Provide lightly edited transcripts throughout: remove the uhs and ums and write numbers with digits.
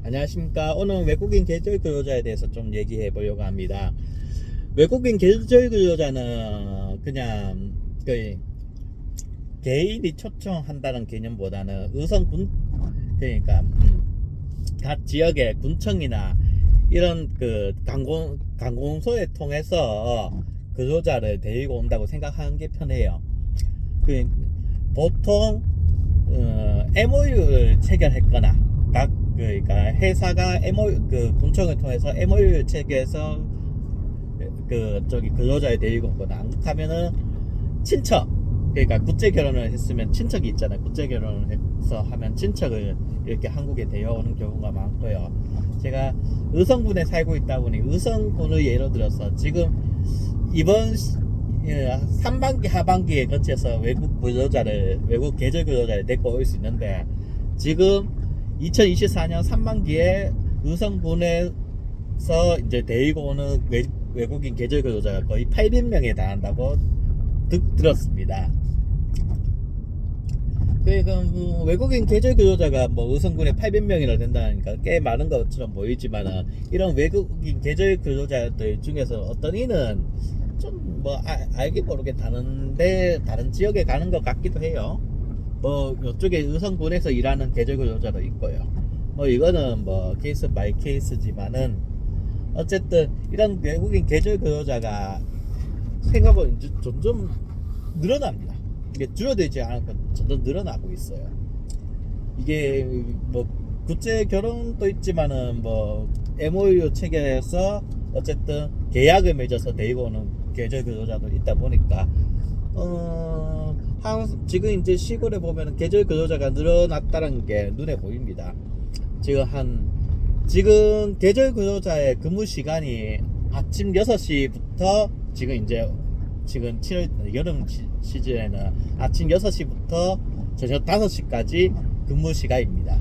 안녕하십니까. 오늘 외국인 계절 근로자에 대해서 좀 얘기해 보려고 합니다. 외국인 계절 근로자는 그냥 그 개인이 초청한다는 개념보다는 의성군 그러니까 각 지역의 군청이나 이런 그 관공서에 통해서 근로자를 데리고 온다고 생각하는 게 편해요. 그 보통 MOU를 체결했거나 그러니까 회사가 MOU 그 군청을 통해서 MOU를 체결해서 그 저기 근로자를 데리고 오거나 안 하면은 친척, 그러니까 국제 결혼을 했으면 친척이 있잖아요. 국제 결혼을 해서 하면 친척을 이렇게 한국에 데려오는 경우가 많고요. 제가 의성군에 살고 있다 보니 의성군을 예로 들어서 지금 이번 3반기 하반기에 거쳐서 외국 계절 근로자를 데리고 올 수 있는데, 지금 2024년 3반기에 의성군에서 이제 데리고 오는 외국인 계절 근로자가 거의 800명에 달한다고 들었습니다. 그러니까 외국인 계절 근로자가 뭐 의성군에 800명이나 된다니까 꽤 많은 것처럼 보이지만은, 이런 외국인 계절 근로자들 중에서 어떤 이는 좀 뭐 알게 모르게 다른 지역에 가는 것 같기도 해요. 뭐 이쪽에 의성군에서 일하는 계절 근로자도 있고요. 뭐 이거는 뭐 케이스 바이 케이스지만은, 어쨌든 이런 외국인 계절 근로자가 생각보다 점점 늘어납니다. 이게 줄어들지 않고 점점 늘어나고 있어요. 이게 뭐 국제 결혼도 있지만은 뭐 MOU 체결해서 어쨌든 계약을 맺어서 데리고 오는 계절 근로자도 있다 보니까 지금 이제 시골에 보면 계절 근로자가 늘어났다는 게 눈에 보입니다. 지금 계절 근로자의 근무 시간이 아침 6시부터 지금 7월 여름 시즌에는 아침 6시부터 저녁 5시까지 근무 시간입니다.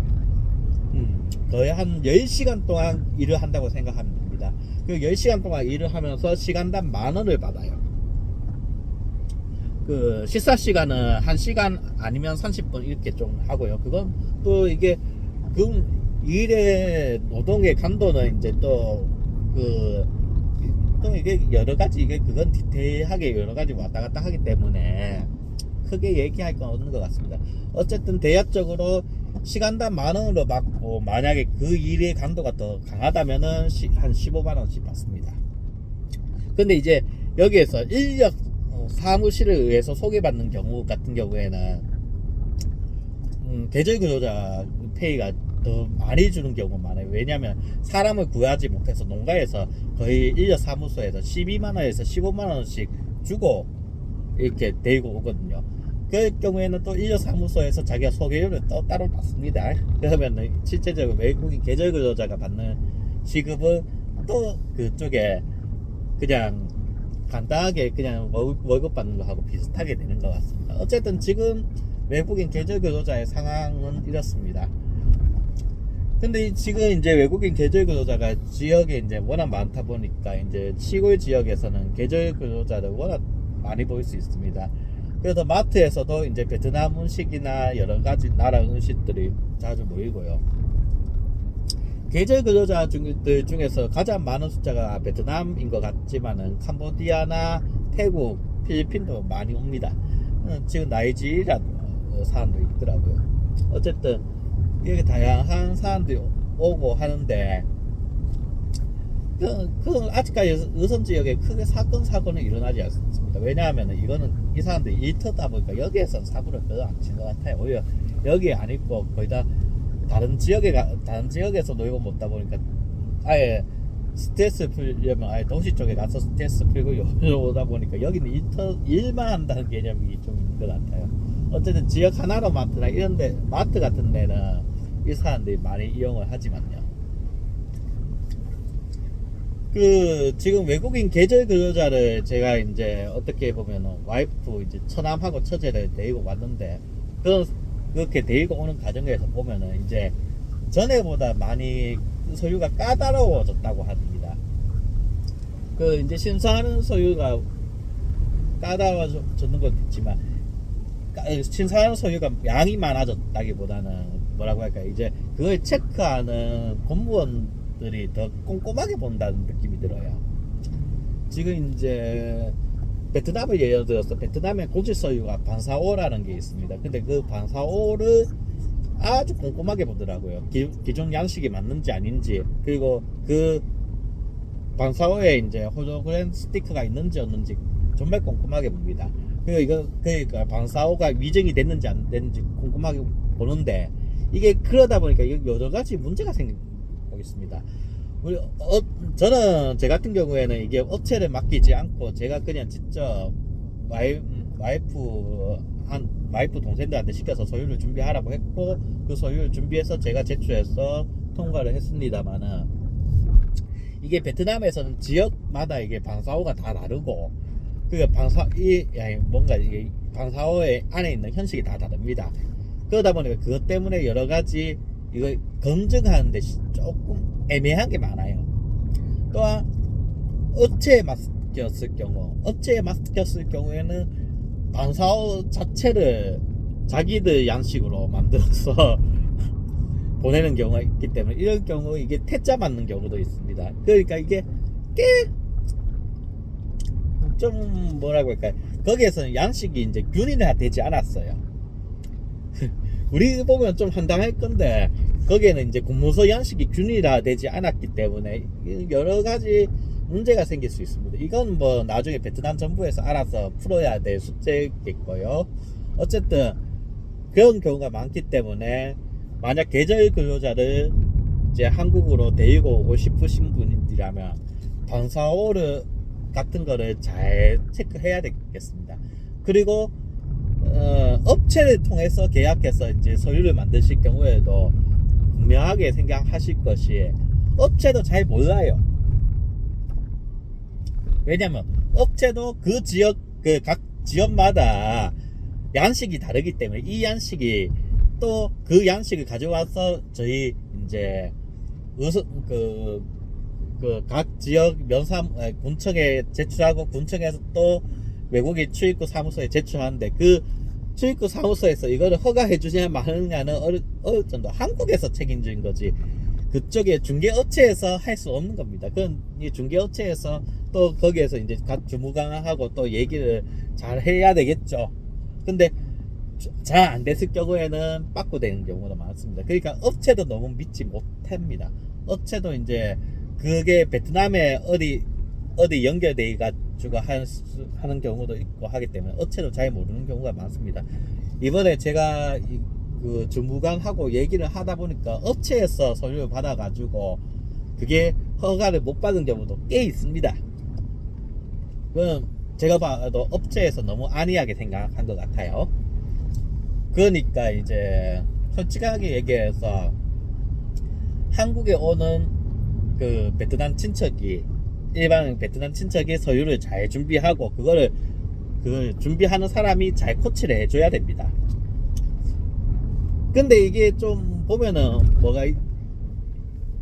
거의 한 10시간 동안 일을 한다고 생각하면 됩니다. 그 10시간 동안 일을 하면서 시간당 10,000원을 받아요. 그 식사 시간은 1시간 아니면 30분 이렇게 좀 하고요. 그건 또 이게 일의 노동의 강도는 이제 또 이게 여러 가지, 그건 디테일하게 여러 가지 왔다 갔다 하기 때문에 크게 얘기할 건 없는 것 같습니다. 어쨌든 대략적으로 시간당 10,000원으로 받고, 만약에 그 일의 강도가 더 강하다면은 한 150,000원씩 받습니다. 근데 이제 여기에서 인력 사무실에 의해서 소개받는 경우 같은 경우에는 계절 근로자 페이가 더 많이 주는 경우가 많아요. 왜냐하면 사람을 구하지 못해서 농가에서 거의 인력 사무소에서 120,000원에서 150,000원씩 주고 이렇게 데리고 오거든요. 그 경우에는 또 인력 사무소에서 자기가 소개료를 또 따로 받습니다. 그러면 실제적으로 외국인 계절 근로자가 받는 시급은 또 그쪽에 그냥 간단하게 그냥 월급 받는 거하고 비슷하게 되는 것 같습니다. 어쨌든 지금 외국인 계절 근로자의 상황은 이렇습니다. 근데 지금 이제 외국인 계절 근로자가 지역에 이제 워낙 많다 보니까 이제 시골 지역에서는 계절 근로자를 워낙 많이 볼 수 있습니다. 그래서 마트에서도 이제 베트남 음식이나 여러 가지 나라 음식들이 자주 보이고요. 계절 근로자들 중에서 가장 많은 숫자가 베트남인 것 같지만은 캄보디아나 태국, 필리핀도 많이 옵니다. 지금 나이지리아 사람도 있더라고요. 어쨌든 이렇게 다양한 사람들이 오고 하는데, 그 아직까지 의성 지역에 크게 사건은 일어나지 않습니다. 왜냐하면 이거는 이 사람들이 일터다 보니까 여기에서 사고를 별로 안 친 것 같아요. 오히려 여기에 안 있고 거의 다 다른 지역에서 놀고 못다 보니까 아예 스트레스 풀려면 아예 도시 쪽에 가서 스트레스 풀고 여기로 오다 보니까 여기는 일만 한다는 개념이 좀 있는 것 같아요. 어쨌든 지역 하나로 마트나 이런데, 마트 같은 데는 이 사람들이 많이 이용을 하지만요. 지금 외국인 계절 근로자를 제가 이제 어떻게 보면은 와이프 이제 처남하고 처제를 데리고 왔는데, 그렇게 데리고 오는 과정에서 보면은 이제 전에보다 많이 소유가 까다로워졌다고 합니다. 이제 심사하는 소유가 까다로워졌는 것도 있지만, 심사하는 소유가 양이 많아졌다기보다는 뭐라고 할까, 이제 그걸 체크하는 공무원들이 더 꼼꼼하게 본다는 느낌이 들어요. 지금 이제 베트남을 예를 들어서 베트남의 고지 서유가 반사오라는 게 있습니다. 근데 그 반사오를 아주 꼼꼼하게 보더라고요. 기존 양식이 맞는지 아닌지, 그리고 그 반사오에 이제 홀로그램 스티커가 있는지 없는지 정말 꼼꼼하게 봅니다. 그리고 이거 그러니까 반사오가 위증이 됐는지 안 됐는지 꼼꼼하게 보는데, 이게 그러다 보니까 여러 가지 문제가 생기고 있습니다. 저는 제 같은 경우에는 이게 업체를 맡기지 않고 제가 그냥 직접 와이프 동생들한테 시켜서 서류를 준비하라고 했고, 그 서류를 준비해서 제가 제출해서 통과를 했습니다만은, 이게 베트남에서는 지역마다 이게 방사호가 다 다르고, 그 뭔가 이게 방사호의 안에 있는 현식이 다 다릅니다. 그러다 보니까 그것 때문에 여러 가지 이거 검증하는데 조금 애매한 게 많아요. 또한 업체에 맡겼을 경우에는 방사호 자체를 자기들 양식으로 만들어서 보내는 경우가 있기 때문에, 이런 경우 이게 퇴짜 맞는 경우도 있습니다. 그러니까 이게 꽤 좀 뭐라고 할까요, 거기에서는 양식이 이제 균일화 되지 않았어요. 우리 보면 좀 황당할 건데, 거기에는 이제 공문서 양식이 균일화 되지 않았기 때문에 여러 가지 문제가 생길 수 있습니다. 이건 뭐 나중에 베트남 정부에서 알아서 풀어야 될 숙제겠고요. 어쨌든 그런 경우가 많기 때문에, 만약 계절 근로자를 이제 한국으로 데리고 오고 싶으신 분이라면 방사오를 같은 거를 잘 체크해야 되겠습니다. 그리고 업체를 통해서 계약해서 이제 서류를 만드실 경우에도 분명하게 생각하실 것이, 업체도 잘 몰라요. 왜냐면 업체도 그 지역, 각 지역마다 양식이 다르기 때문에, 이 양식이 또 그 양식을 가져와서 저희 이제 각 지역 군청에 제출하고, 군청에서 또 외국인 출입국 사무소에 제출하는데, 그 출입국 사무소에서 이거를 허가해 주냐 마느냐는 어느 정도 한국에서 책임진 거지, 그쪽에 중개업체에서 할 수 없는 겁니다. 그건 이 중개업체에서 또 거기에서 이제 각 주무관하고 또 얘기를 잘 해야 되겠죠. 근데 잘 안 됐을 경우에는 빠꾸되는 경우도 많습니다. 그러니까 업체도 너무 믿지 못합니다. 업체도 이제 그게 베트남에 어디 연결돼 가지고 하는 경우도 있고 하기 때문에 업체도 잘 모르는 경우가 많습니다. 이번에 제가 그 주무관하고 얘기를 하다 보니까 업체에서 서류를 받아 가지고 그게 허가를 못 받은 경우도 꽤 있습니다. 그건 제가 봐도 업체에서 너무 안이하게 생각한 것 같아요. 그러니까 이제 솔직하게 얘기해서 한국에 오는 그 베트남 친척이, 일반 베트남 친척이 서류를 잘 준비하고 그걸 준비하는 사람이 잘 코치를 해줘야 됩니다. 근데 이게 좀 보면은 뭐가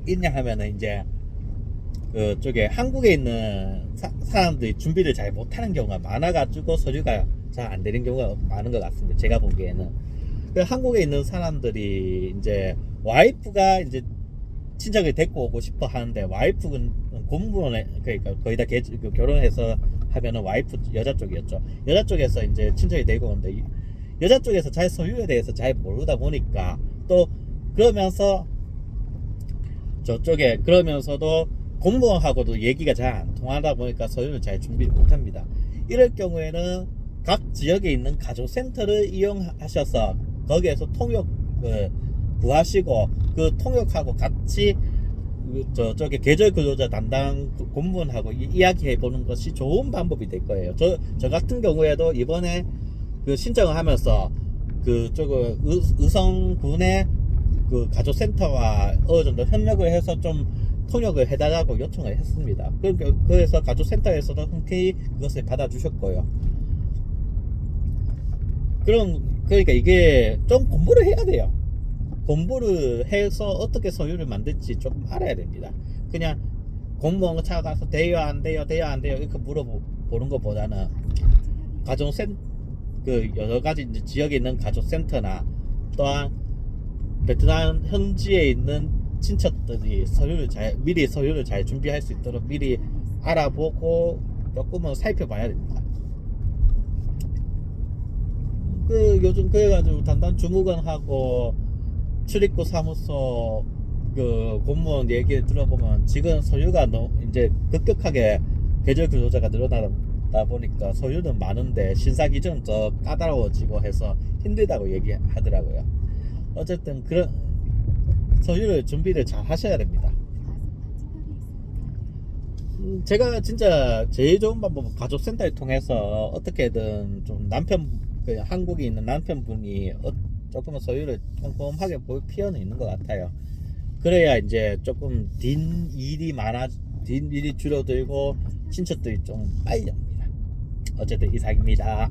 있냐 하면은, 이제 그쪽에 한국에 있는 사람들이 준비를 잘 못하는 경우가 많아가지고 서류가 잘 안 되는 경우가 많은 것 같습니다. 제가 보기에는. 한국에 있는 사람들이 이제 와이프가 이제 친척을 데리고 오고 싶어 하는데, 와이프는 공무원에, 그러니까 거의 다 결혼해서 하면은 와이프 여자 쪽이었죠. 여자 쪽에서 이제 친척이 데리고 오는데, 여자 쪽에서 잘 서류에 대해서 잘 모르다 보니까, 또 그러면서 저쪽에 그러면서도 공무원하고도 얘기가 잘 안 통하다 보니까 서류를 잘 준비를 못합니다. 이럴 경우에는 각 지역에 있는 가족센터를 이용하셔서 거기에서 통역을 구하시고, 그 통역하고 같이 저쪽에 계절 근로자 담당 공무원하고 이야기해 보는 것이 좋은 방법이 될 거예요. 저 같은 경우에도 이번에 그 신청을 하면서 그쪽을 의성군의 그 가족센터와 어느 정도 협력을 해서 좀 통역을 해달라고 요청을 했습니다. 그래서 가족센터에서도 흔쾌히 그것을 받아주셨고요. 그러니까 이게 좀 공부를 해야 돼요. 공부를 해서 어떻게 서류를 만들지 조금 알아야 됩니다. 그냥 공무원 찾아가서 돼요 안 돼요 이렇게 물어보는 것보다는 그 여러 가지 지역에 있는 가족센터나, 또한 베트남 현지에 있는 친척들이 미리 서류를 잘 준비할 수 있도록 미리 알아보고 조금은 살펴봐야 됩니다. 요즘 그래가지고 단단 주무관하고 출입국 사무소 그 공무원 얘기를 들어보면 지금 서류가 너무 이제 급격하게 계절 근로자가 늘어나다 보니까 서류는 많은데 신사 기준은 더 까다로워지고 해서 힘들다고 얘기하더라고요. 어쨌든 그런 서류를 준비를 잘 하셔야 됩니다. 제가 진짜 제일 좋은 방법은 가족센터를 통해서 어떻게든 좀 한국에 있는 남편분이 조금은 서류를 꼼꼼하게 볼 필요는 있는 것 같아요. 그래야 이제 조금 뒷일이 줄어들고 친척들이 좀 빨리 옵니다. 어쨌든 이상입니다.